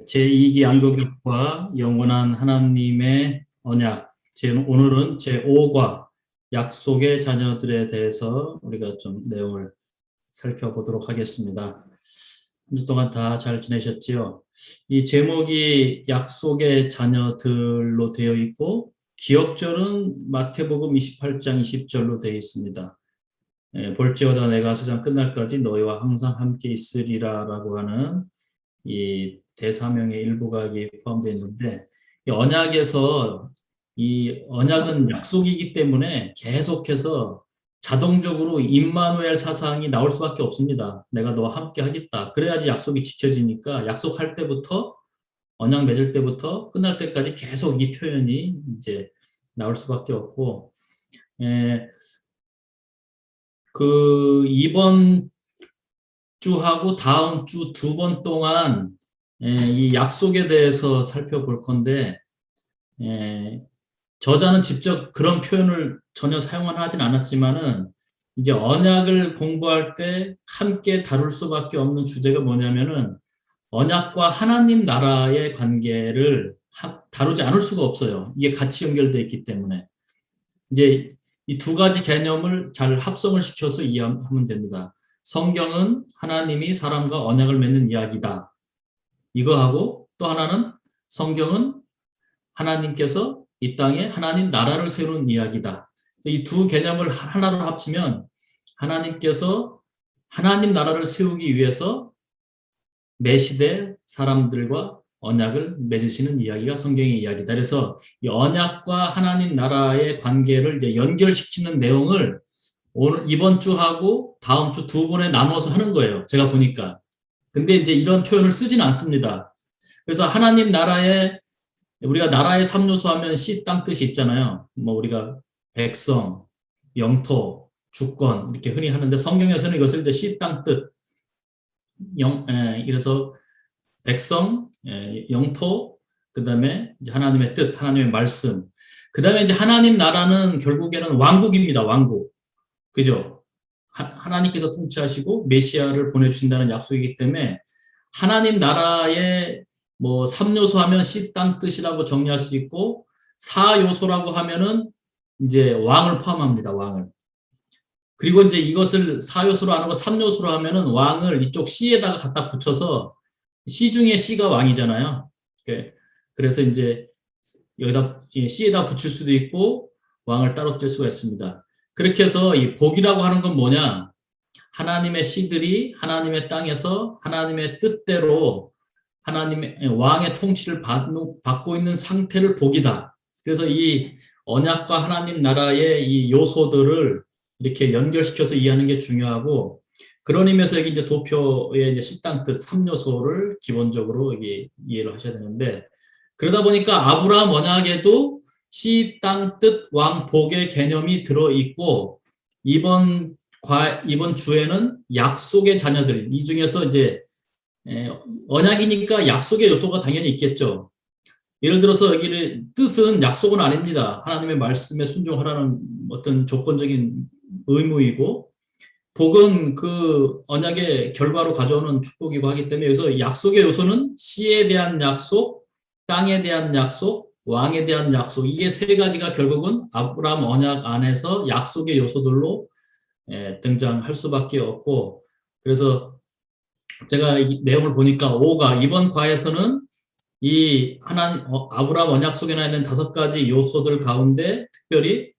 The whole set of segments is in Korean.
제2기 양교격과 영원한 하나님의 언약. 오늘은 제5과 약속의 자녀들에 대해서 우리가 좀 내용을 살펴보도록 하겠습니다. 한 주 동안 다 잘 지내셨지요? 이 제목이 약속의 자녀들로 되어 있고 기억절은 마태복음 28장 20절로 되어 있습니다. 볼지어다 내가 세상 끝날까지 너희와 항상 함께 있으리라 라고 하는 이 대사명의 일부가 여기 포함되어 있는데, 이 언약에서 이 언약은 약속이기 때문에 계속해서 자동적으로 임마누엘 사상이 나올 수밖에 없습니다. 내가 너와 함께 하겠다. 그래야지 약속이 지켜지니까 약속할 때부터 언약 맺을 때부터 끝날 때까지 계속 이 표현이 이제 나올 수밖에 없고, 이번 주하고 다음 주 2번 동안 이 약속에 대해서 살펴볼 건데, 저자는 직접 그런 표현을 전혀 사용은 하진 않았지만은 이제 언약을 공부할 때 함께 다룰 수밖에 없는 주제가 뭐냐면은 언약과 하나님 나라의 관계를 다루지 않을 수가 없어요. 이게 같이 연결되어 있기 때문에 이제 이 두 가지 개념을 잘 합성을 시켜서 이해하면 됩니다. 성경은 하나님이 사람과 언약을 맺는 이야기다. 이거하고 또 하나는 성경은 하나님께서 이 땅에 하나님 나라를 세우는 이야기다. 이 두 개념을 하나로 합치면 하나님께서 하나님 나라를 세우기 위해서 매 시대 사람들과 언약을 맺으시는 이야기가 성경의 이야기다. 그래서 이 언약과 하나님 나라의 관계를 이제 연결시키는 내용을 오늘 이번 주하고 다음 주 2번에 나눠서 하는 거예요. 제가 보니까. 근데 이제 이런 표현을 쓰진 않습니다. 그래서 하나님 나라의 우리가 나라의 3요소 하면 씨, 땅, 뜻이 있잖아요. 뭐 우리가 백성, 영토, 주권 이렇게 흔히 하는데 성경에서는 이것을 이제 씨, 땅, 뜻, 그래서 백성, 영토, 그 다음에 하나님의 뜻, 하나님의 말씀. 그 다음에 이제 하나님 나라는 결국에는 왕국입니다. 왕국. 그죠? 하나님께서 통치하시고 메시아를 보내주신다는 약속이기 때문에 하나님 나라의 뭐 3요소 하면 씨, 땅, 뜻이라고 정리할 수 있고 4요소라고 하면은 이제 왕을 포함합니다. 왕을. 그리고 이제 이것을 4요소로 안 하고 3요소로 하면은 왕을 이쪽 씨에다가 갖다 붙여서 씨 중에 씨가 왕이잖아요. 그래서 이제 여기다 씨에다 붙일 수도 있고 왕을 따로 뗄 수가 있습니다. 그렇게 해서 이 복이라고 하는 건 뭐냐? 하나님의 씨들이 하나님의 땅에서 하나님의 뜻대로 하나님의 왕의 통치를 받고 있는 상태를 복이다. 그래서 이 언약과 하나님 나라의 이 요소들을 이렇게 연결시켜서 이해하는 게 중요하고, 그런 의미에서 여기 이제 도표의 이제 씨, 땅, 뜻 3요소를 기본적으로 여기 이해를 하셔야 되는데, 그러다 보니까 아브라함 언약에도 씨, 땅, 뜻, 왕, 복의 개념이 들어있고, 이번 주에는 약속의 자녀들, 이 중에서 이제 언약이니까 약속의 요소가 당연히 있겠죠. 예를 들어서 여기를 뜻은 약속은 아닙니다. 하나님의 말씀에 순종하라는 어떤 조건적인 의무이고, 복은 그 언약의 결과로 가져오는 축복이고 하기 때문에 여기서 약속의 요소는 씨에 대한 약속, 땅에 대한 약속, 왕에 대한 약속, 이게 세 가지가 결국은 아브라함 언약 안에서 약속의 요소들로 등장할 수밖에 없고, 그래서 제가 이 내용을 보니까 5가 이번 과에서는 이 아브라함 언약 속에 나 있는 5가지 요소들 가운데 특별히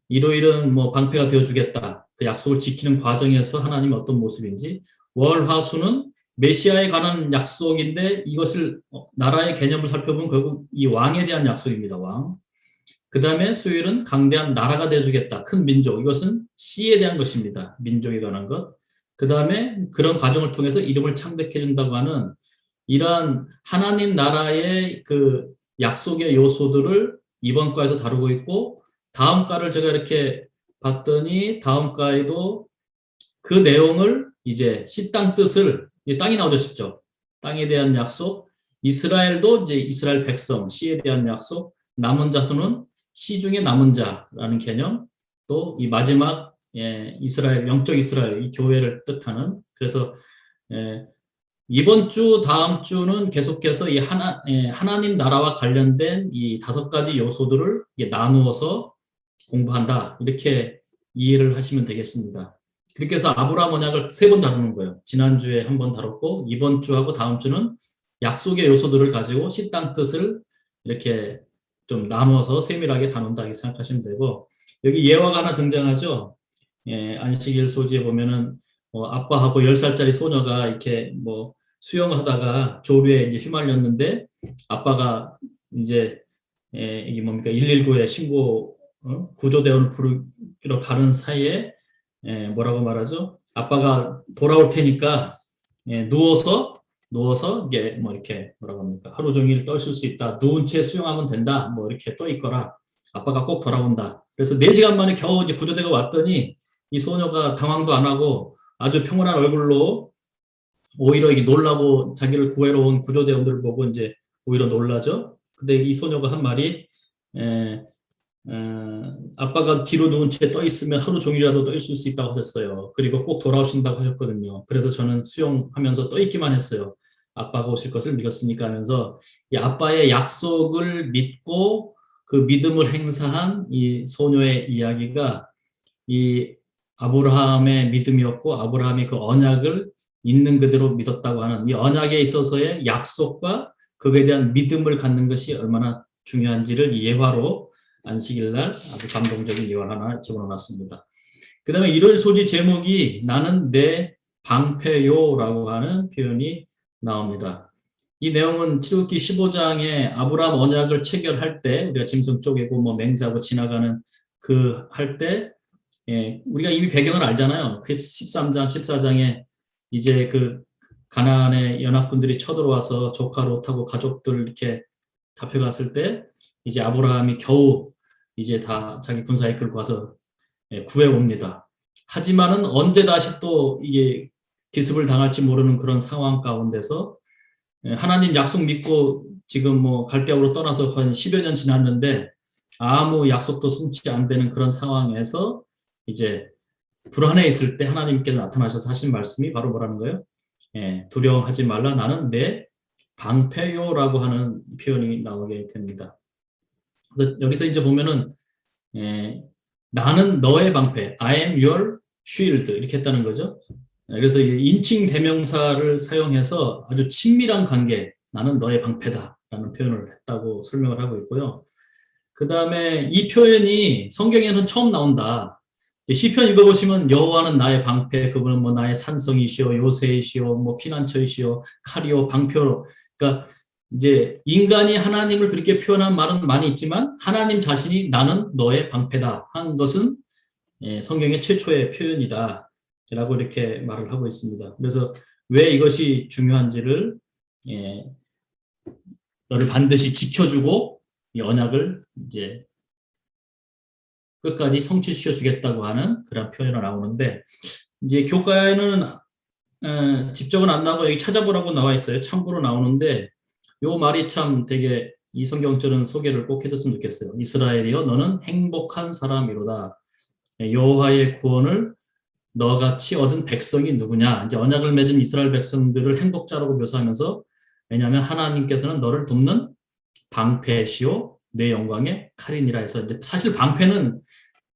이러이러한 뭐 방패가 되어주겠다. 그 약속을 지키는 과정에서 하나님이 어떤 모습인지, 월화수는 메시아에 관한 약속인데 이것을 나라의 개념을 살펴보면 결국 이 왕에 대한 약속입니다. 왕. 그 다음에 수요일은 강대한 나라가 되어주겠다. 큰 민족. 이것은 씨에 대한 것입니다. 민족에 관한 것. 그 다음에 그런 과정을 통해서 이름을 창백해준다고 하는 이러한 하나님 나라의 그 약속의 요소들을 이번 과에서 다루고 있고, 다음 과를 제가 이렇게 봤더니 다음 과에도 그 내용을 이제 씨, 땅, 뜻을, 땅이 나오죠, 직접. 땅에 대한 약속, 이스라엘도 이제 이스라엘 백성, 씨에 대한 약속, 남은 자손은 씨 중에 남은 자라는 개념, 또 이 마지막 이스라엘, 영적 이스라엘, 이 교회를 뜻하는, 그래서 이번 주, 다음 주는 계속해서 이 하나님 나라와 관련된 이 5가지 요소들을 나누어서 공부한다. 이렇게 이해를 하시면 되겠습니다. 그렇게 해서 아브라함 언약을 3번 다루는 거예요. 지난주에 1번 다뤘고, 이번 주하고 다음 주는 약속의 요소들을 가지고 씨 땅 뜻을 이렇게 좀 나누어서 세밀하게 다룬다. 이렇게 생각하시면 되고, 여기 예화가 하나 등장하죠. 안식일 소지에 보면은, 아빠하고 10살짜리 소녀가 이렇게 수영하다가 조류에 이제 휘말렸는데, 아빠가 이제, 이게 뭡니까? 119에 구조대원을 부르기로 가는 사이에, 뭐라고 말하죠? 아빠가 돌아올 테니까, 누워서, 이게 이렇게, 뭐라고 합니까? 하루 종일 떠있을 수 있다. 누운 채 수영하면 된다. 이렇게 떠 있거라. 아빠가 꼭 돌아온다. 그래서 4시간 만에 겨우 이제 구조대가 왔더니, 이 소녀가 당황도 안 하고 아주 평온한 얼굴로 오히려 이게 놀라고 자기를 구해러 온 구조대원들을 보고 이제 오히려 놀라죠. 근데 이 소녀가 한 말이, 에, 아빠가 뒤로 누운 채 떠 있으면 하루 종일이라도 떠 있을 수 있다고 하셨어요. 그리고 꼭 돌아오신다고 하셨거든요. 그래서 저는 수영하면서 떠 있기만 했어요. 아빠가 오실 것을 믿었으니까 하면서 이 아빠의 약속을 믿고 그 믿음을 행사한 이 소녀의 이야기가 이 아브라함의 믿음이었고 아브라함이 그 언약을 있는 그대로 믿었다고 하는 이 언약에 있어서의 약속과 그에 대한 믿음을 갖는 것이 얼마나 중요한지를 예화로 안식일날 아주 감동적인 예화 하나 집어넣었습니다. 그 다음에 일월 소지 제목이 나는 내 방패요라고 하는 표현이 나옵니다. 이 내용은 출애굽기 15장에 아브라함 언약을 체결할 때 우리가 짐승 쪼개고 맹세하고 지나가는 할 때 우리가 이미 배경을 알잖아요. 13장, 14장에 이제 가나안의 연합군들이 쳐들어와서 조카 롯하고 가족들 이렇게 잡혀갔을 때 이제 아브라함이 겨우 이제 다 자기 군사에 끌고 와서 구해옵니다. 하지만은 언제 다시 또 이게 기습을 당할지 모르는 그런 상황 가운데서 하나님 약속 믿고 지금 갈대아우로 떠나서 거의 10여 년 지났는데 아무 약속도 성취 안 되는 그런 상황에서 이제 불안해 있을 때 하나님께서 나타나셔서 하신 말씀이 바로 뭐라는 거예요? 두려워하지 말라 나는 내 방패요라고 하는 표현이 나오게 됩니다. 여기서 이제 보면은 나는 너의 방패, I am your shield 이렇게 했다는 거죠. 그래서 인칭 대명사를 사용해서 아주 친밀한 관계, 나는 너의 방패다라는 표현을 했다고 설명을 하고 있고요. 그 다음에 이 표현이 성경에는 처음 나온다. 시편 읽어보시면 여호와는 나의 방패, 그분은 나의 산성이시오, 요새이시오, 피난처이시오, 칼이오, 방패로. 그러니까 이제 인간이 하나님을 그렇게 표현한 말은 많이 있지만 하나님 자신이 나는 너의 방패다 한 것은 성경의 최초의 표현이다. 라고 이렇게 말을 하고 있습니다. 그래서 왜 이것이 중요한지를 너를 반드시 지켜주고 이 언약을 이제 끝까지 성취시켜 주겠다고 하는 그런 표현이 나오는데 이제 교과에는 직접은 안 나오고 여기 찾아보라고 나와 있어요. 참고로 나오는데 요 말이 참 되게 이 성경절은 소개를 꼭 해줬으면 좋겠어요. 이스라엘이여 너는 행복한 사람이로다. 여호와의 구원을 너같이 얻은 백성이 누구냐. 이제 언약을 맺은 이스라엘 백성들을 행복자라고 묘사하면서 왜냐하면 하나님께서는 너를 돕는 방패시오 내 영광의 칼이니라 해서 이제 사실 방패는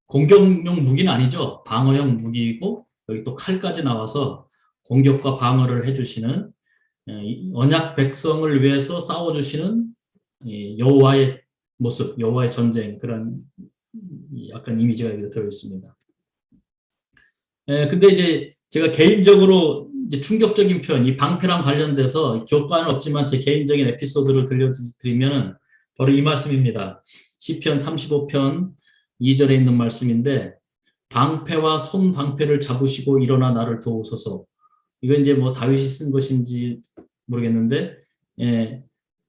공격용 무기는 아니죠. 방어용 무기이고 여기 또 칼까지 나와서 공격과 방어를 해주시는 언약 백성을 위해서 싸워주시는 여호와의 모습, 여호와의 전쟁 그런 약간 이미지가 여기 들어 있습니다. 근데 이제 제가 개인적으로 이제 충격적인 표현, 이 방패랑 관련돼서 교과는 없지만 제 개인적인 에피소드를 들려드리면 바로 이 말씀입니다. 시편 35편 2절에 있는 말씀인데 방패와 손방패를 잡으시고 일어나 나를 도우소서. 이건 이제 다윗이 쓴 것인지 모르겠는데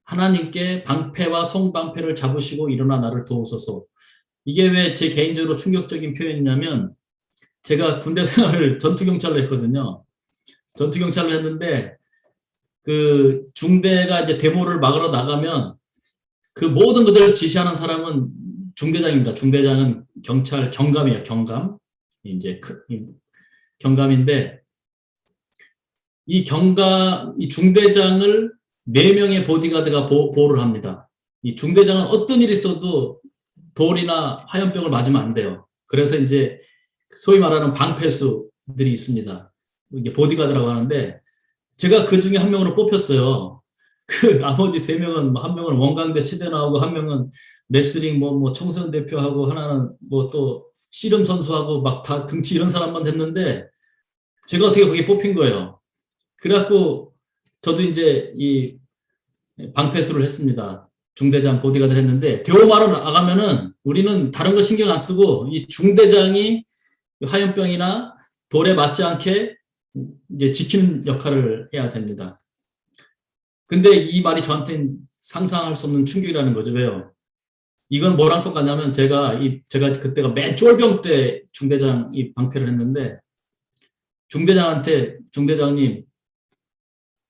하나님께 방패와 손방패를 잡으시고 일어나 나를 도우소서. 이게 왜 제 개인적으로 충격적인 표현이냐면 제가 군대 생활을 전투경찰로 했거든요. 전투경찰로 했는데 그 중대가 이제 데모를 막으러 나가면 그 모든 것을 지시하는 사람은 중대장입니다. 중대장은 경찰 경감이에요. 경감. 이제 경감인데 이 중대장을 4명의 보디가드가 보호를 합니다. 이 중대장은 어떤 일이 있어도 돌이나 화염병을 맞으면 안 돼요. 그래서 이제 소위 말하는 방패수들이 있습니다. 이게 보디가드라고 하는데 제가 그 중에 한 명으로 뽑혔어요. 그 나머지 3명은 한 명은 원광대 체대 나오고 한 명은 레슬링 뭐 청소년 대표하고 하나는 뭐 또 씨름 선수하고 막 다 등치 이런 사람만 됐는데 제가 어떻게 거기에 뽑힌 거예요. 그래갖고 저도 이제 이 방패수를 했습니다. 중대장 보디가드를 했는데 대호마로 나가면은 우리는 다른 거 신경 안 쓰고 이 중대장이 화염병이나 돌에 맞지 않게 이제 지키는 역할을 해야 됩니다. 근데 이 말이 저한테는 상상할 수 없는 충격이라는 거죠. 왜요? 이건 뭐랑 똑같냐면 제가 그때가 맨 쫄병 때 중대장 이 방패를 했는데 중대장한테 중대장님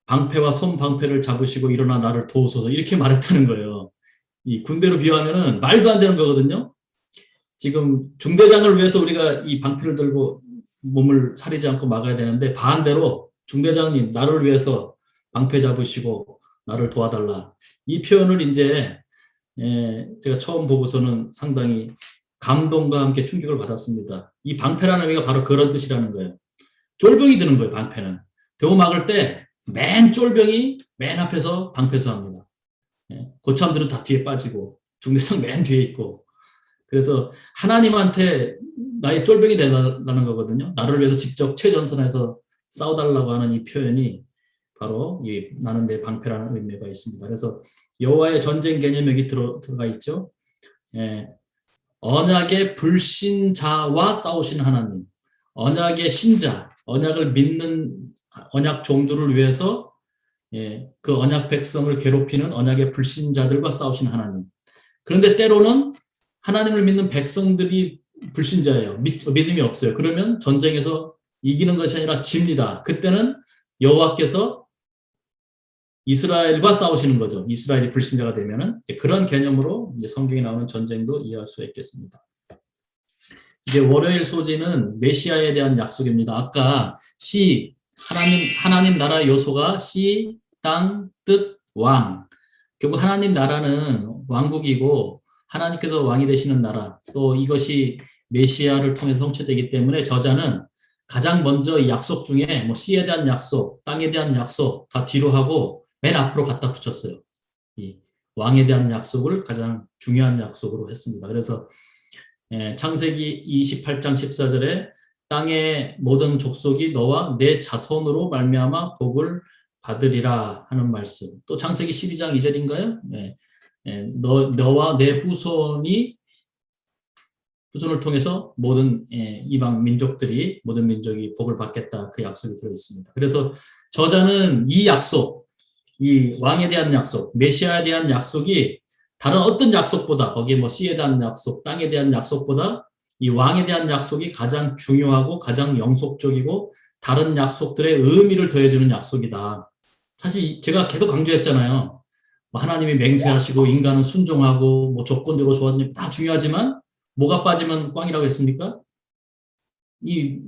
방패와 손방패를 잡으시고 일어나 나를 도우소서 이렇게 말했다는 거예요. 이 군대로 비유하면은 말도 안 되는 거거든요. 지금 중대장을 위해서 우리가 이 방패를 들고 몸을 사리지 않고 막아야 되는데 반대로 중대장님 나를 위해서 방패 잡으시고 나를 도와달라. 이 표현을 이제 제가 처음 보고서는 상당히 감동과 함께 충격을 받았습니다. 이 방패라는 의미가 바로 그런 뜻이라는 거예요. 쫄병이 드는 거예요. 방패는. 대호 막을 때 맨 쫄병이 맨 앞에서 방패수합니다. 고참들은 다 뒤에 빠지고 중대장 맨 뒤에 있고 그래서 하나님한테 나의 쫄병이 되라는 거거든요. 나를 위해서 직접 최전선에서 싸워달라고 하는 이 표현이 바로 이 나는 내 방패라는 의미가 있습니다. 그래서 여호와의 전쟁 개념 여기 들어가 있죠. 언약의 불신자와 싸우신 하나님, 언약의 신자, 언약을 믿는 언약 종들을 위해서 그 언약 백성을 괴롭히는 언약의 불신자들과 싸우신 하나님. 그런데 때로는 하나님을 믿는 백성들이 불신자예요. 믿음이 없어요. 그러면 전쟁에서 이기는 것이 아니라 집니다. 그때는 여호와께서 이스라엘과 싸우시는 거죠. 이스라엘이 불신자가 되면은 그런 개념으로 이제 성경에 나오는 전쟁도 이해할 수 있겠습니다. 이제 월요일 소지는 메시아에 대한 약속입니다. 아까 하나님 나라 요소가 씨, 땅, 뜻, 왕. 결국 하나님 나라는 왕국이고 하나님께서 왕이 되시는 나라. 또 이것이 메시아를 통해서 성취되기 때문에 저자는 가장 먼저 이 약속 중에 뭐 씨에 대한 약속, 땅에 대한 약속 다 뒤로 하고 맨 앞으로 갖다 붙였어요. 이 왕에 대한 약속을 가장 중요한 약속으로 했습니다. 그래서 창세기 28장 14절에 땅의 모든 족속이 너와 내 자손으로 말미암아 복을 받으리라 하는 말씀. 또 창세기 12장 2절인가요? 너와 내 후손을 통해서 모든 이방 민족들이 모든 민족이 복을 받겠다 그 약속이 들어 있습니다. 그래서 저자는 이 약속, 이 왕에 대한 약속, 메시아에 대한 약속이 다른 어떤 약속보다 거기에 뭐 씨에 대한 약속, 땅에 대한 약속보다 이 왕에 대한 약속이 가장 중요하고 가장 영속적이고 다른 약속들의 의미를 더해주는 약속이다. 사실 제가 계속 강조했잖아요. 하나님이 맹세하시고 인간은 순종하고 뭐 조건적으로 좋아하는 다 중요하지만 뭐가 빠지면 꽝이라고 했습니까? 이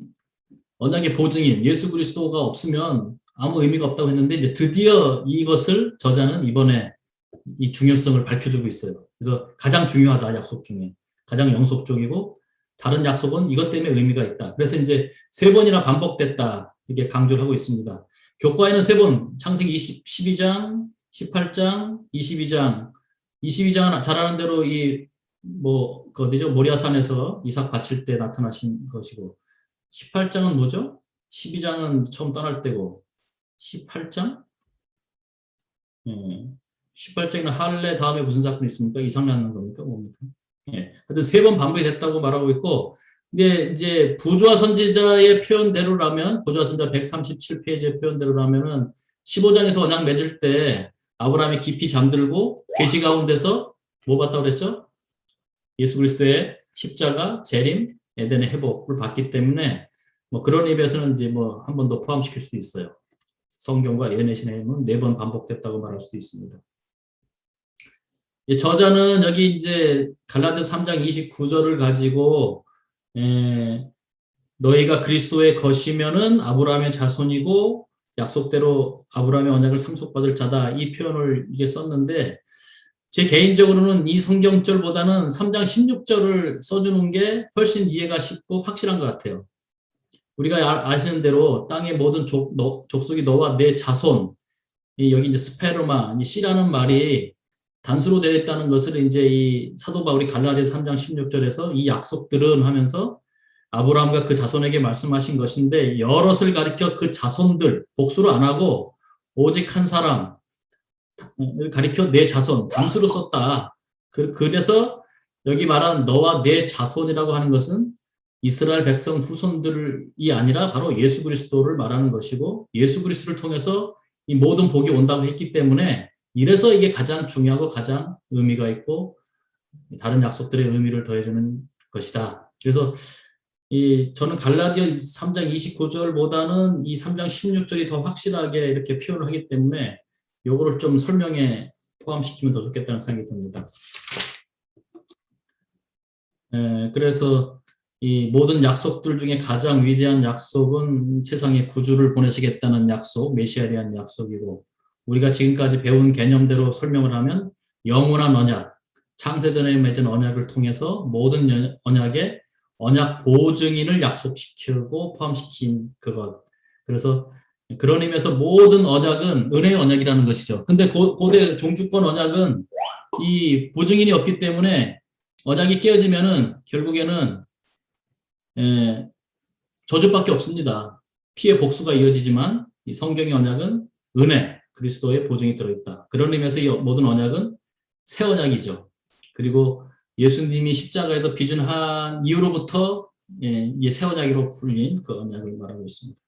언약의 보증인 예수 그리스도가 없으면 아무 의미가 없다고 했는데 이제 드디어 이것을 저자는 이번에 이 중요성을 밝혀주고 있어요. 그래서 가장 중요하다 약속 중에 가장 영속적이고 다른 약속은 이것 때문에 의미가 있다. 그래서 이제 3번이나 반복됐다 이렇게 강조를 하고 있습니다. 교과에는 3번 창세기 12장, 18장, 22장. 22장은 잘 아는 대로 그 어디죠? 모리아산에서 이삭 바칠 때 나타나신 것이고 18장은 뭐죠? 12장은 처음 떠날 때고 18장? 18장에는 할례 다음에 무슨 사건이 있습니까? 이삭 낳는 겁니까? 뭡니까? 하여튼 3번 반복이 됐다고 말하고 있고, 근데 이제 부조와 선지자의 표현대로라면, 부조와 선지자 137페이지의 표현대로라면은 15장에서 언약 맺을 때 아브라함이 깊이 잠들고 계시 가운데서 뭐 봤다고 그랬죠? 예수 그리스도의 십자가, 재림, 에덴의 회복을 받기 때문에 뭐 그런 의미에서는 이제 뭐 한 번 더 포함시킬 수 있어요. 성경과 예언의 신앙은 4번 반복됐다고 말할 수도 있습니다. 저자는 여기 이제 갈라디아 3장 29절을 가지고 너희가 그리스도의 것이면은 아브라함의 자손이고 약속대로 아브라함의 언약을 상속받을 자다 이 표현을 이게 썼는데 제 개인적으로는 이 성경절보다는 3장 16절을 써주는 게 훨씬 이해가 쉽고 확실한 것 같아요. 우리가 아시는 대로 땅의 모든 족속이 너와 내 자손, 여기 이제 스페르마, 이 씨라는 말이 단수로 되어 있다는 것을 이제 이 사도 바울이 갈라디아서 3장 16절에서 이 약속들은 하면서 아브라함과 그 자손에게 말씀하신 것인데 여럿을 가리켜 그 자손들, 복수로 안 하고 오직 한 사람을 가리켜 내 자손, 단수로 썼다. 그래서 여기 말한 너와 내 자손이라고 하는 것은 이스라엘 백성 후손들이 아니라 바로 예수 그리스도를 말하는 것이고 예수 그리스도를 통해서 이 모든 복이 온다고 했기 때문에 이래서 이게 가장 중요하고 가장 의미가 있고 다른 약속들의 의미를 더해주는 것이다. 그래서 저는 갈라디아 3장 29절보다는 이 3장 16절이 더 확실하게 이렇게 표현을 하기 때문에 요거를 좀 설명에 포함시키면 더 좋겠다는 생각이 듭니다. 그래서 이 모든 약속들 중에 가장 위대한 약속은 세상에 구주를 보내시겠다는 약속, 메시아에 대한 약속이고 우리가 지금까지 배운 개념대로 설명을 하면 영원한 언약, 창세전에 맺은 언약을 통해서 모든 언약에 언약 보증인을 약속시키고 포함시킨 그것. 그래서 그런 의미에서 모든 언약은 은혜의 언약이라는 것이죠. 근데 고대 종주권 언약은 이 보증인이 없기 때문에 언약이 깨어지면은 결국에는 저주밖에 없습니다. 피해 복수가 이어지지만 이 성경의 언약은 은혜, 그리스도의 보증이 들어있다. 그런 의미에서 이 모든 언약은 새 언약이죠. 그리고 예수님이 십자가에서 비준한 이후로부터 새 언약으로 불린 그 언약을 말하고 있습니다.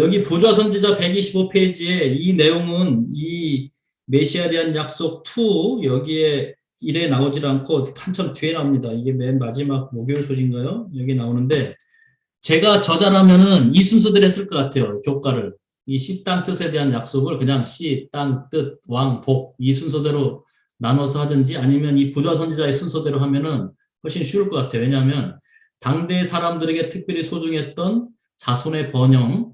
여기 부좌 선지자 125페이지에 이 내용은 이 메시아에 대한 약속 2 여기에 1에 나오질 않고 한참 뒤에 나옵니다. 이게 맨 마지막 목요일 소식인가요? 여기 나오는데 제가 저자라면은 이 순서대로 했을 것 같아요. 교과를. 이 씨 땅 뜻에 대한 약속을 그냥 씨, 땅, 뜻, 왕, 복 이 순서대로 나눠서 하든지 아니면 이 부좌 선지자의 순서대로 하면은 훨씬 쉬울 것 같아요. 왜냐하면 당대 사람들에게 특별히 소중했던 자손의 번영,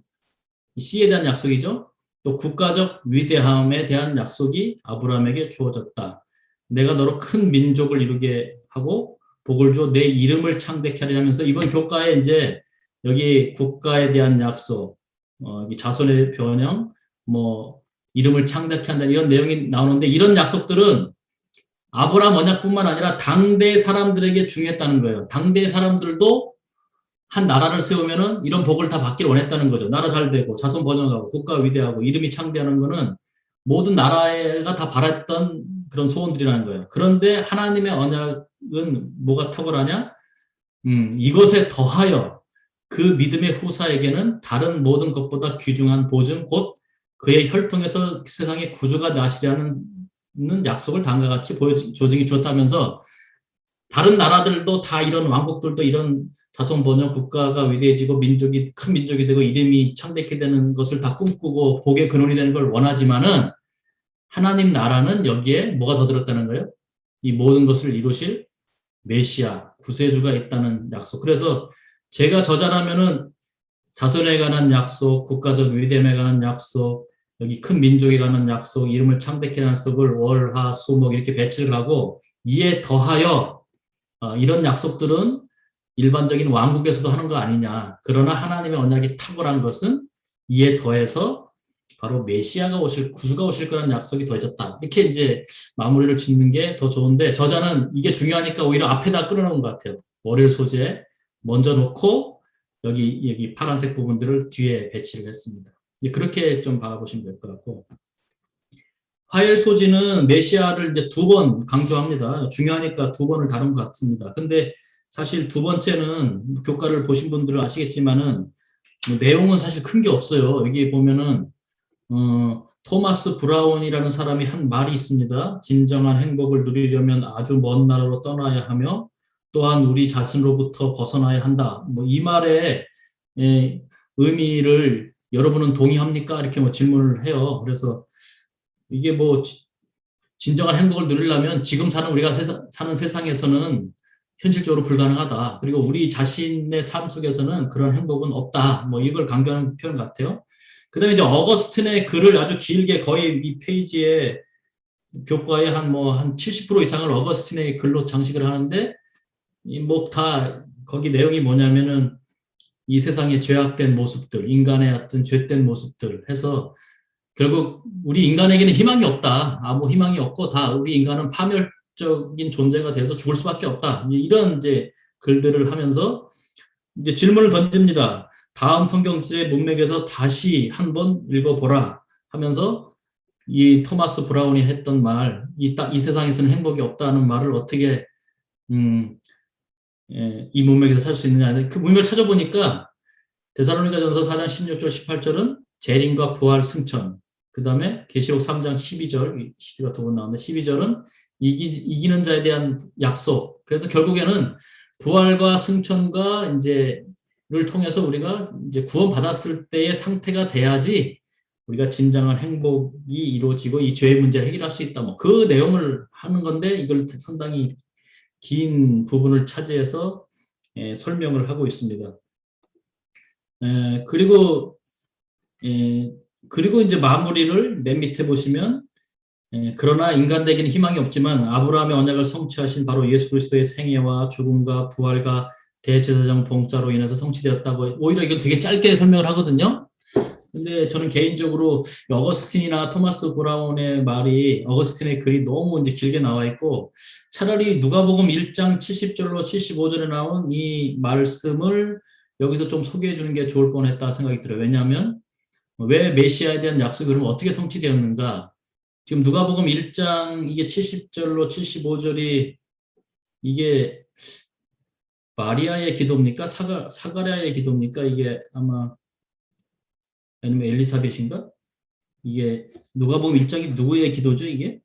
씨에 대한 약속이죠. 또 국가적 위대함에 대한 약속이 아브라함에게 주어졌다. 내가 너로 큰 민족을 이루게 하고 복을 줘 내 이름을 창대케 하리 하면서 이번 교과에 이제 여기 국가에 대한 약속, 자손의 변형, 이름을 창대케 한다 이런 내용이 나오는데 이런 약속들은 아브라함 언약뿐만 아니라 당대 사람들에게 중요했다는 거예요. 당대 사람들도 한 나라를 세우면은 이런 복을 다 받기를 원했다는 거죠. 나라 잘 되고 자손 번영하고 국가 위대하고 이름이 창대하는 거는 모든 나라가 다 바랐던 그런 소원들이라는 거예요. 그런데 하나님의 언약은 뭐가 탁월하냐? 이것에 더하여 그 믿음의 후사에게는 다른 모든 것보다 귀중한 보증 곧 그의 혈통에서 세상에 구주가 나시려는 약속을 다음과 같이 조증이 주었다면서 다른 나라들도 다 이런 왕국들도 이런 자손 번영 국가가 위대해지고 민족이 큰 민족이 되고 이름이 창대케 되는 것을 다 꿈꾸고 복의 근원이 되는 걸 원하지만은 하나님 나라는 여기에 뭐가 더 들었다는 거예요? 이 모든 것을 이루실 메시아 구세주가 있다는 약속. 그래서 제가 저자라면은 자손에 관한 약속, 국가적 위대함에 관한 약속, 여기 큰 민족에 관한 약속, 이름을 창대케 하는 약속을 월, 화, 수, 목 이렇게 배치를 하고 이에 더하여 이런 약속들은 일반적인 왕국에서도 하는 거 아니냐. 그러나 하나님의 언약이 탁월한 것은 이에 더해서 바로 메시아가 오실, 구주가 오실 거라는 약속이 더해졌다. 이렇게 이제 마무리를 짓는 게 더 좋은데 저자는 이게 중요하니까 오히려 앞에다 끌어놓은 것 같아요. 월요일 소재 먼저 놓고 여기 파란색 부분들을 뒤에 배치를 했습니다. 그렇게 좀 바라보시면 될 것 같고. 화요일 소지는 메시아를 이제 2번 강조합니다. 중요하니까 2번을 다룬 것 같습니다. 근데 사실 두 번째는 교과를 보신 분들은 아시겠지만은 내용은 사실 큰 게 없어요. 여기 보면은 토마스 브라운이라는 사람이 한 말이 있습니다. 진정한 행복을 누리려면 아주 먼 나라로 떠나야 하며 또한 우리 자신으로부터 벗어나야 한다. 이 말의 의미를 여러분은 동의합니까? 이렇게 질문을 해요. 그래서 이게 진정한 행복을 누리려면 지금 사는 우리가 사는 세상에서는 현실적으로 불가능하다. 그리고 우리 자신의 삶 속에서는 그런 행복은 없다. 뭐 이걸 강조하는 표현 같아요. 그 다음에 이제 어거스틴의 글을 아주 길게 거의 이 페이지에 교과의 한 70% 이상을 어거스틴의 글로 장식을 하는데, 다 거기 내용이 뭐냐면은 이 세상의 죄악된 모습들, 인간의 어떤 죄된 모습들 해서 결국 우리 인간에게는 희망이 없다. 아무 희망이 없고 다 우리 인간은 파멸적인 존재가 돼서 죽을 수밖에 없다. 이런 이제 글들을 하면서 이제 질문을 던집니다. 다음 성경지의 문맥에서 다시 한번 읽어보라 하면서 이 토마스 브라운이 했던 말, 이 세상에서는 행복이 없다는 말을 어떻게 이 문맥에서 찾을 수 있느냐. 그 문맥을 찾아보니까 데살로니가전서 4장 16절 18절은 재림과 부활 승천, 그 다음에 계시록 3장 12절, 12가 두 번 나오는데 12절은 이기는 자에 대한 약속. 그래서 결국에는 부활과 승천과 이제를 통해서 우리가 이제 구원받았을 때의 상태가 돼야지 우리가 진정한 행복이 이루어지고 이 죄의 문제를 해결할 수 있다. 뭐 그 내용을 하는 건데 이걸 상당히 긴 부분을 차지해서 설명을 하고 있습니다. 그리고 이제 마무리를 맨 밑에 보시면 그러나 인간에게는 희망이 없지만 아브라함의 언약을 성취하신 바로 예수 그리스도의 생애와 죽음과 부활과 대제사장 봉자로 인해서 성취되었다고 오히려 이걸 되게 짧게 설명을 하거든요. 근데 저는 개인적으로 어거스틴이나 토마스 브라운의 말이 어거스틴의 글이 너무 이제 길게 나와 있고 차라리 누가복음 1장 70절로 75절에 나온 이 말씀을 여기서 좀 소개해 주는 게 좋을 뻔했다 생각이 들어요. 왜냐하면 왜 메시아에 대한 약속이 그럼 어떻게 성취되었는가? 지금 누가복음 1장 이게 70절로 75절이 이게 마리아의 기도입니까? 사가랴의 기도입니까? 이게 아마 아니면 엘리사벳인가? 이게 누가복음 1장이 누구의 기도죠, 이게?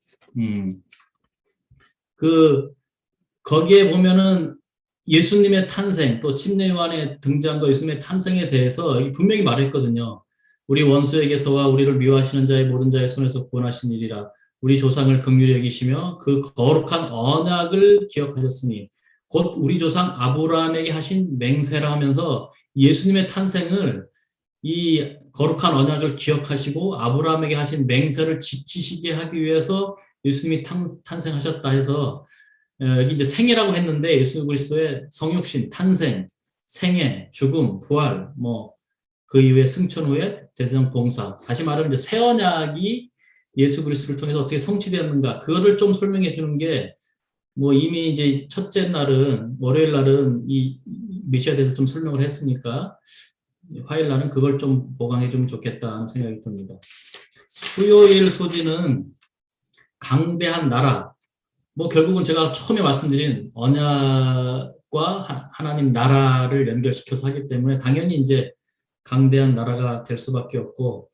거기에 보면은 예수님의 탄생, 또 침례 요한의 등장과 예수님의 탄생에 대해서 분명히 말했거든요. 우리 원수에게서와 우리를 미워하시는 자의 모든 자의 손에서 구원하신 일이라. 우리 조상을 긍휼히 여기시며 그 거룩한 언약을 기억하셨으니 곧 우리 조상 아브라함에게 하신 맹세라 하면서 예수님의 탄생을 이 거룩한 언약을 기억하시고 아브라함에게 하신 맹세를 지키시게 하기 위해서 예수님이 탄생하셨다 해서 여기 이제 생애라고 했는데 예수 그리스도의 성육신, 탄생, 생애, 죽음, 부활, 그 이후에 승천 후에 대제사장 봉사. 다시 말하면 이제 새 언약이 예수 그리스도를 통해서 어떻게 성취되었는가. 그거를 좀 설명해 주는 게 이미 이제 첫째 날은 월요일 날은 이 메시아에 대해서 좀 설명을 했으니까 화요일 날은 그걸 좀 보강해 주면 좋겠다는 생각이 듭니다. 수요일 소지는 강대한 나라. 결국은 제가 처음에 말씀드린 언약과 하나님 나라를 연결시켜서 하기 때문에 당연히 이제 강대한 나라가 될 수밖에 없고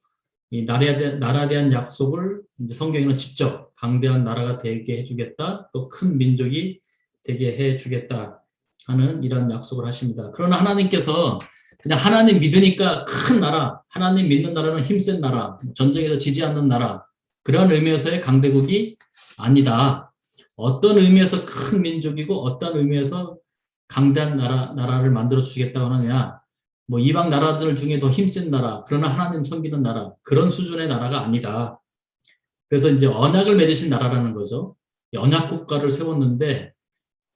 이 나라에 대한 약속을 이제 성경에는 직접 강대한 나라가 되게 해주겠다, 또 큰 민족이 되게 해주겠다 하는 이런 약속을 하십니다. 그러나 하나님께서 그냥 하나님 믿으니까 큰 나라, 하나님 믿는 나라는 힘센 나라, 전쟁에서 지지 않는 나라, 그런 의미에서의 강대국이 아니다. 어떤 의미에서 큰 민족이고 어떤 의미에서 강대한 나라를 만들어 주시겠다고 하느냐. 이방 나라들 중에 더 힘센 나라, 그러나 하나님 섬기는 나라, 그런 수준의 나라가 아니다. 그래서 이제 언약을 맺으신 나라라는 거죠. 언약 국가를 세웠는데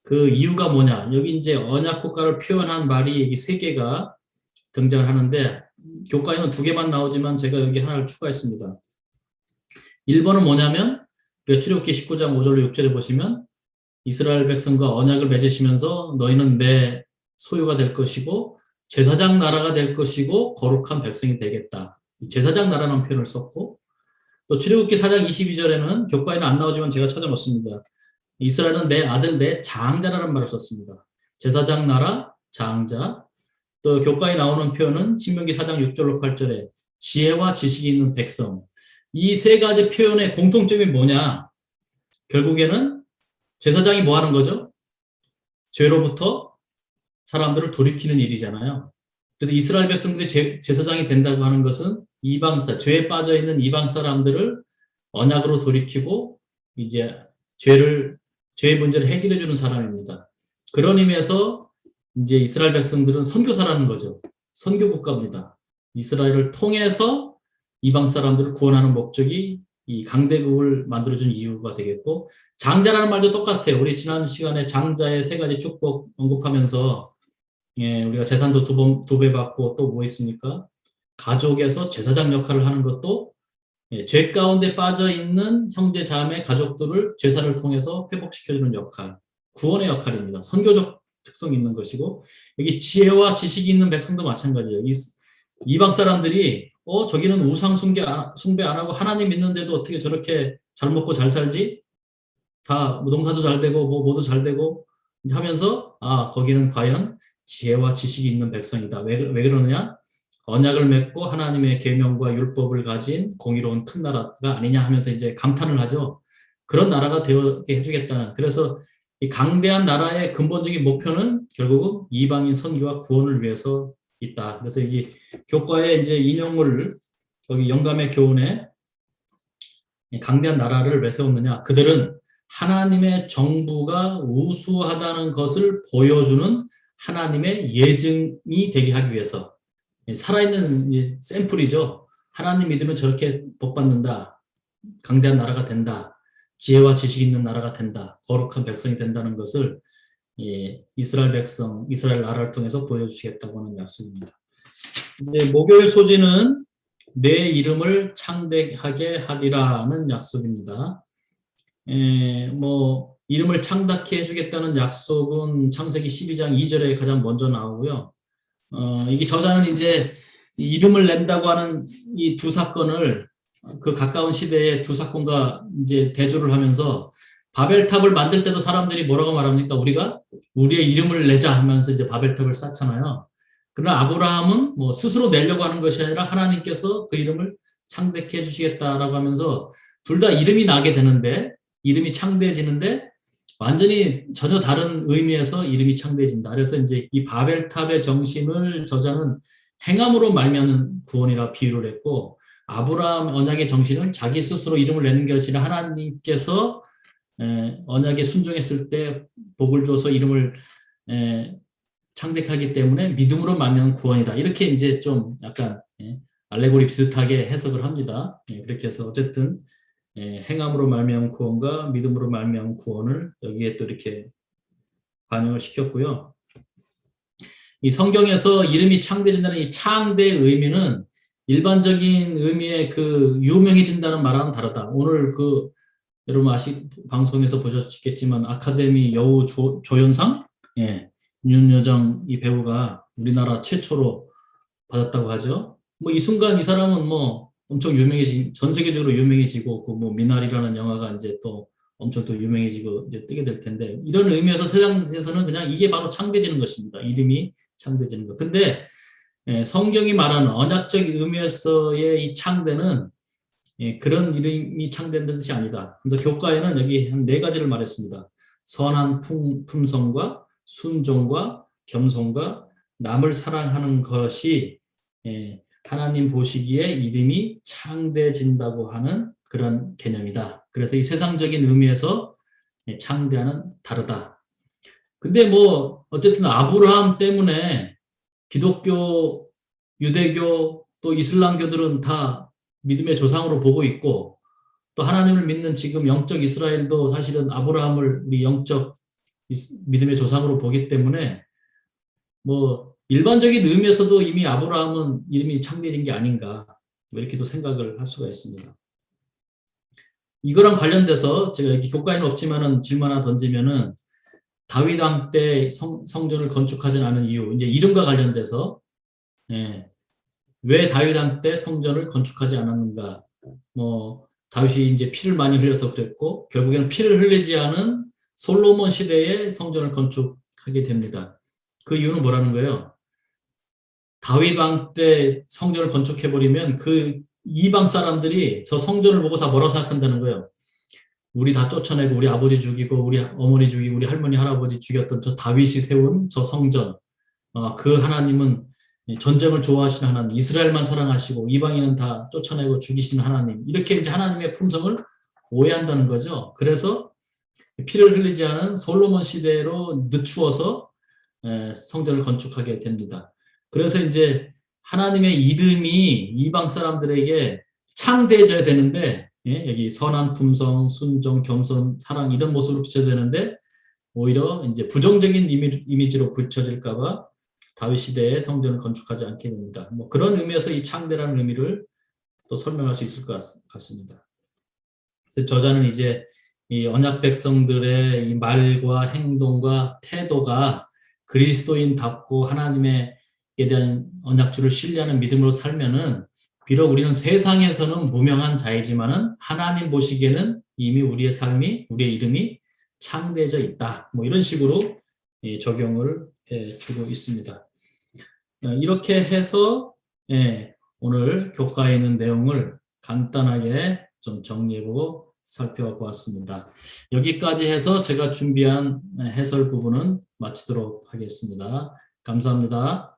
그 이유가 뭐냐. 여기 이제 언약 국가를 표현한 말이 여기 3개가 등장을 하는데 교과에는 2개만 나오지만 제가 여기 하나를 추가했습니다. 1번은 뭐냐면 출애굽기 19장 5절로 6절에 보시면 이스라엘 백성과 언약을 맺으시면서 너희는 내 소유가 될 것이고 제사장 나라가 될 것이고 거룩한 백성이 되겠다. 제사장 나라는 표현을 썼고 또 출애굽기 4장 22절에는 교과에는 안 나오지만 제가 찾아봤습니다. 이스라엘은 내 아들 내 장자라는 말을 썼습니다. 제사장 나라 장자. 또 교과에 나오는 표현은 신명기 4장 6절로 8절에 지혜와 지식이 있는 백성. 이 3가지 표현의 공통점이 뭐냐? 결국에는 제사장이 뭐 하는 거죠? 죄로부터 사람들을 돌이키는 일이잖아요. 그래서 이스라엘 백성들이 제사장이 된다고 하는 것은 죄에 빠져 있는 이방 사람들을 언약으로 돌이키고 이제 죄의 문제를 해결해 주는 사람입니다. 그런 의미에서 이제 이스라엘 백성들은 선교사라는 거죠. 선교 국가입니다. 이스라엘을 통해서 이방 사람들을 구원하는 목적이 이 강대국을 만들어준 이유가 되겠고, 장자라는 말도 똑같아요. 우리 지난 시간에 장자의 세 가지 축복 언급하면서 우리가 재산도 두 배 받고 또 뭐 있습니까? 가족에서 제사장 역할을 하는 것도 죄 가운데 빠져 있는 형제 자매 가족들을 제사를 통해서 회복시켜주는 역할, 구원의 역할입니다. 선교적 특성이 있는 것이고, 여기 지혜와 지식이 있는 백성도 마찬가지예요. 이방 사람들이 저기는 우상 숭배 안 하고 하나님 믿는데도 어떻게 저렇게 잘 먹고 잘 살지? 다 농사도 잘 되고 뭐도 잘 되고 하면서 거기는 과연 지혜와 지식이 있는 백성이다. 왜 그러느냐? 언약을 맺고 하나님의 계명과 율법을 가진 공의로운 큰 나라가 아니냐 하면서 이제 감탄을 하죠. 그런 나라가 되게 해주겠다는. 그래서 이 강대한 나라의 근본적인 목표는 결국은 이방인 선교와 구원을 위해서 있다. 그래서 이 교과에 이제 인용을 거기 영감의 교훈에 강대한 나라를 왜 세웠느냐? 그들은 하나님의 정부가 우수하다는 것을 보여주는 하나님의 예증이 되게 하기 위해서, 살아있는 샘플이죠. 하나님 믿으면 저렇게 복받는다. 강대한 나라가 된다. 지혜와 지식 있는 나라가 된다. 거룩한 백성이 된다는 것을 이스라엘 백성, 이스라엘 나라를 통해서 보여주시겠다고 하는 약속입니다. 이제 목요일 소지는 내 이름을 창대하게 하리라는 약속입니다. 이름을 창답케 해주겠다는 약속은 창세기 12장 2절에 가장 먼저 나오고요. 이게 저자는 이제 이름을 낸다고 하는 이 두 사건을 그 가까운 시대에 두 사건과 이제 대조를 하면서 바벨탑을 만들 때도 사람들이 뭐라고 말합니까? 우리가 우리의 이름을 내자 하면서 이제 바벨탑을 쌓잖아요. 그러나 아브라함은 뭐 스스로 내려고 하는 것이 아니라 하나님께서 그 이름을 창대케 해주시겠다라고 하면서 둘 다 이름이 나게 되는데, 이름이 창대해지는데 완전히 전혀 다른 의미에서 이름이 창대해진다. 그래서 이제 이 바벨탑의 정신을 저자는 행함으로 말미암는 구원이라 비유를 했고, 아브라함 언약의 정신을 자기 스스로 이름을 내는 것이 아니라 하나님께서 언약에 순종했을 때 복을 줘서 이름을 창대하기 때문에 믿음으로 말미암는 구원이다. 이렇게 이제 좀 약간 알레고리 비슷하게 해석을 합니다. 그렇게 해서 어쨌든 행함으로 말미암은 구원과 믿음으로 말미암은 구원을 여기에 또 이렇게 반영을 시켰고요. 이 성경에서 이름이 창대해진다는 이 창대의 의미는 일반적인 의미의 그 유명해진다는 말과는 다르다. 오늘 그 여러분 방송에서 보셨겠지만 아카데미 여우 조연상, 윤여정 이 배우가 우리나라 최초로 받았다고 하죠. 이 순간 이 사람은 엄청 전 세계적으로 유명해지고, 그 미나리라는 영화가 이제 또 엄청 또 유명해지고 이제 뜨게 될 텐데, 이런 의미에서 세상에서는 그냥 이게 바로 창대해지는 것입니다. 이름이 창대해지는 것. 근데 성경이 말하는 언약적 의미에서의 이 창대는 그런 이름이 창대된 뜻이 아니다. 그래서 교과에는 여기 한 4가지를 말했습니다. 선한 품성과 순종과 겸손과 남을 사랑하는 것이 하나님 보시기에 이름이 창대해진다고 하는 그런 개념이다. 그래서 이 세상적인 의미에서 창대와는 다르다. 근데 어쨌든 아브라함 때문에 기독교, 유대교, 또 이슬람교들은 다 믿음의 조상으로 보고 있고, 또 하나님을 믿는 지금 영적 이스라엘도 사실은 아브라함을 우리 영적 믿음의 조상으로 보기 때문에 일반적인 의미에서도 이미 아브라함은 이름이 창대해진 게 아닌가, 이렇게도 생각을 할 수가 있습니다. 이거랑 관련돼서 제가 여기 교과에는 없지만은 질문 하나 던지면은 다윗 왕 때 성전을 건축하지 않은 이유, 이제 이름과 관련돼서 왜 다윗 왕 때 성전을 건축하지 않았는가? 다윗이 이제 피를 많이 흘려서 그랬고, 결국에는 피를 흘리지 않은 솔로몬 시대에 성전을 건축하게 됩니다. 그 이유는 뭐라는 거예요? 다윗 왕 때 성전을 건축해버리면 그 이방 사람들이 저 성전을 보고 다 뭐라고 생각한다는 거예요? 우리 다 쫓아내고 우리 아버지 죽이고 우리 어머니 죽이고 우리 할머니 할아버지 죽였던 저 다윗이 세운 저 성전, 그 하나님은 전쟁을 좋아하시는 하나님, 이스라엘만 사랑하시고 이방인은 다 쫓아내고 죽이시는 하나님, 이렇게 이제 하나님의 품성을 오해한다는 거죠. 그래서 피를 흘리지 않은 솔로몬 시대로 늦추어서 성전을 건축하게 됩니다. 그래서 이제 하나님의 이름이 이방 사람들에게 창대해져야 되는데, 예? 여기 선한 품성, 순종, 겸손, 사랑 이런 모습으로 비춰야 되는데 오히려 이제 부정적인 이미지로 붙여질까봐 다윗 시대에 성전을 건축하지 않게 됩니다. 뭐 그런 의미에서 이 창대라는 의미를 또 설명할 수 있을 것 같습니다. 그래서 저자는 이제 이 언약 백성들의 이 말과 행동과 태도가 그리스도인답고 하나님에 대한 언약주를 신뢰하는 믿음으로 살면은 비록 우리는 세상에서는 무명한 자이지만은 하나님 보시기에는 이미 우리의 삶이, 우리의 이름이 창대해져 있다. 뭐 이런 식으로 적용을 해주고 있습니다. 이렇게 해서 오늘 교과에 있는 내용을 간단하게 좀 정리해보고 살펴보았습니다. 여기까지 해서 제가 준비한 해설 부분은 마치도록 하겠습니다. 감사합니다.